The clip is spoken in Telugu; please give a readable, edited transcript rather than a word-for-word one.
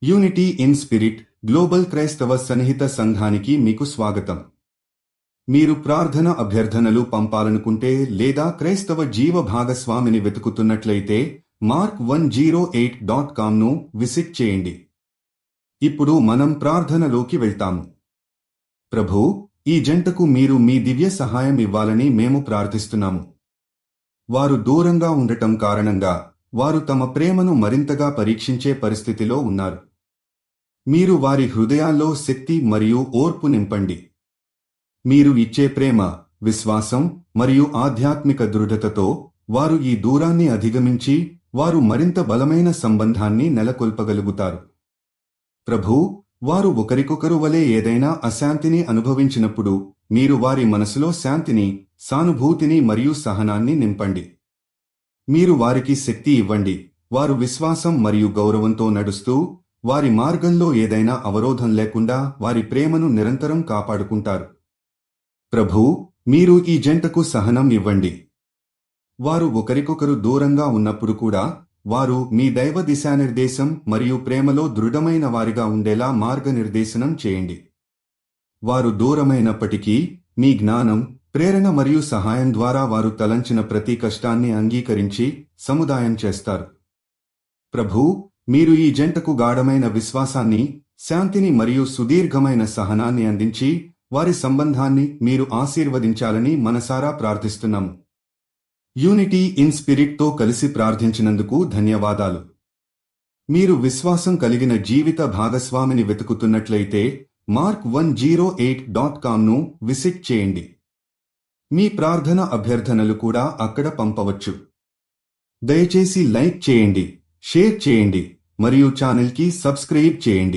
యూనిటీ ఇన్ స్పిరిట్ గ్లోబల్ క్రైస్తవ సన్నిహిత సంఘానికి మీకు స్వాగతం. మీరు ప్రార్థన అభ్యర్థనలు పంపాలనుకుంటే లేదా క్రైస్తవ జీవ భాగస్వామిని వెతుకుతున్నట్లయితే mark108.comను విజిట్ చేయండి. ఇప్పుడు మనం ప్రార్థనలోకి వెళ్తాము. ప్రభూ, ఈ జంటకు మీరు మీ దివ్య సహాయం ఇవ్వాలని మేము ప్రార్థిస్తున్నాము. వారు దూరంగా ఉండటం కారణంగా వారు తమ ప్రేమను మరింతగా పరీక్షించే పరిస్థితిలో ఉన్నారు. మీరు వారి హృదయాల్లో శక్తి మరియు ఓర్పు నింపండి. మీరు ఇచ్చే ప్రేమ, విశ్వాసం మరియు ఆధ్యాత్మిక దృఢతతో వారు ఈ దూరాన్ని అధిగమించి వారు మరింత బలమైన సంబంధాన్ని నెలకొల్పగలుగుతారు. ప్రభూ, వారు ఒకరికొకరు వలె ఏదైనా అశాంతిని అనుభవించినప్పుడు మీరు వారి మనసులో శాంతిని, సానుభూతిని మరియు సహనాన్ని నింపండి. మీరు వారికి శక్తి ఇవ్వండి. వారు విశ్వాసం మరియు గౌరవంతో నడుస్తూ వారి మార్గంలో ఏదైనా అవరోధం లేకుండా వారి ప్రేమను నిరంతరం కాపాడుకుంటారు. ప్రభూ, మీరు ఈ జంటకు సహనం ఇవ్వండి. వారు ఒకరికొకరు దూరంగా ఉన్నప్పుడు కూడా వారు మీ దైవ దిశానిర్దేశం మరియు ప్రేమలో దృఢమైన వారిగా ఉండేలా మార్గనిర్దేశనం చేయండి. వారు దూరమైనప్పటికీ మీ జ్ఞానం, ప్రేరణ మరియు సహాయం ద్వారా వారు తలంచిన ప్రతి కష్టాన్ని అంగీకరించి సముదాయం చేస్తారు. ప్రభూ, మీరు ఈ జంటకు గాఢమైన విశ్వాసాన్ని, శాంతిని మరియు సుదీర్ఘమైన సహనాన్ని అందించి వారి సంబంధాన్ని మీరు ఆశీర్వదించాలని మనసారా ప్రార్థిస్తున్నాము. యూనిటీ ఇన్ స్పిరిట్తో కలిసి ప్రార్థించినందుకు ధన్యవాదాలు. మీరు విశ్వాసం కలిగిన జీవిత భాగస్వామిని వెతుకుతున్నట్లయితే mark108.comను విజిట్ చేయండి. మీ ప్రార్థన అభ్యర్థనలు కూడా అక్కడ పంపవచ్చు. దయచేసి లైక్ చేయండి, షేర్ చేయండి మరియు ఛానల్కి సబ్స్క్రైబ్ చేయండి.